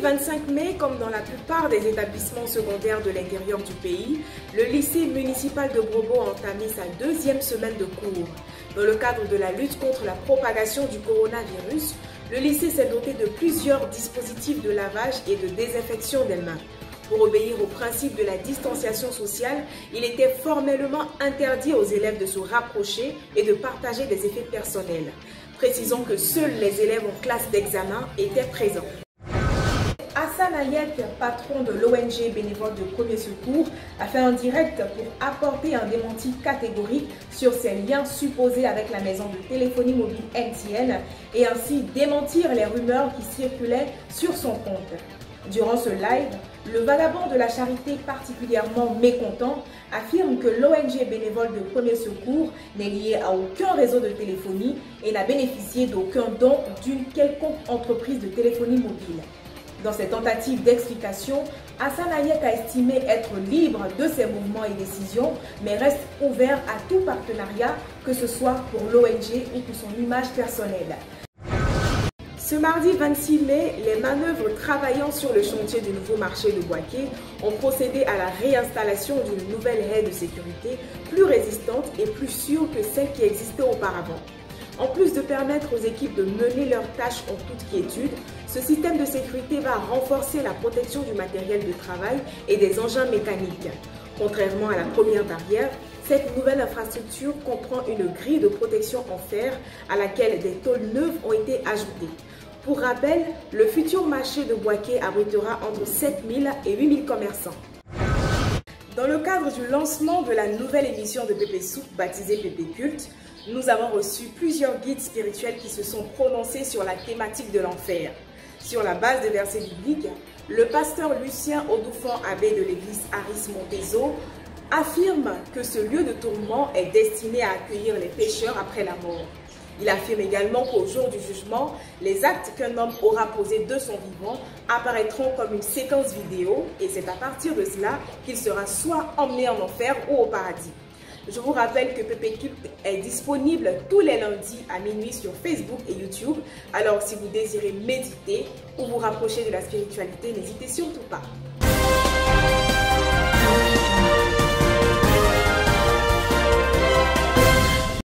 25 mai, comme dans la plupart des établissements secondaires de l'intérieur du pays, le lycée municipal de Brobo a entamé sa deuxième semaine de cours. Dans le cadre de la lutte contre la propagation du coronavirus, le lycée s'est doté de plusieurs dispositifs de lavage et de désinfection des mains. Pour obéir au principe de la distanciation sociale, il était formellement interdit aux élèves de se rapprocher et de partager des effets personnels. Précisons que seuls les élèves en classe d'examen étaient présents. Hassan Hayek, patron de l'ONG bénévole de premier secours, a fait un direct pour apporter un démenti catégorique sur ses liens supposés avec la maison de téléphonie mobile MTN et ainsi démentir les rumeurs qui circulaient sur son compte. Durant ce live, le vagabond de la charité particulièrement mécontent affirme que l'ONG bénévole de premier secours n'est liée à aucun réseau de téléphonie et n'a bénéficié d'aucun don d'une quelconque entreprise de téléphonie mobile. Dans ses tentatives d'explication, Hassan Hayek a estimé être libre de ses mouvements et décisions, mais reste ouvert à tout partenariat, que ce soit pour l'ONG ou pour son image personnelle. Ce mardi 26 mai, les manœuvres travaillant sur le chantier du nouveau marché de Bouaké ont procédé à la réinstallation d'une nouvelle haie de sécurité plus résistante et plus sûre que celle qui existait auparavant. En plus de permettre aux équipes de mener leurs tâches en toute quiétude, ce système de sécurité va renforcer la protection du matériel de travail et des engins mécaniques. Contrairement à la première barrière, cette nouvelle infrastructure comprend une grille de protection en fer à laquelle des tôles neuves ont été ajoutées. Pour rappel, le futur marché de Bouaké abritera entre 7 000 et 8 000 commerçants. Dans le cadre du lancement de la nouvelle émission de Pépé Soupe baptisée Pépé Culte, nous avons reçu plusieurs guides spirituels qui se sont prononcés sur la thématique de l'enfer. Sur la base des versets bibliques, le pasteur Lucien Odoufan, abbé de l'église Aris Montezo, affirme que ce lieu de tourment est destiné à accueillir les pécheurs après la mort. Il affirme également qu'au jour du jugement, les actes qu'un homme aura posés de son vivant apparaîtront comme une séquence vidéo et c'est à partir de cela qu'il sera soit emmené en enfer ou au paradis. Je vous rappelle que Pépé Culte est disponible tous les lundis à minuit sur Facebook et YouTube. Alors si vous désirez méditer ou vous rapprocher de la spiritualité, n'hésitez surtout pas.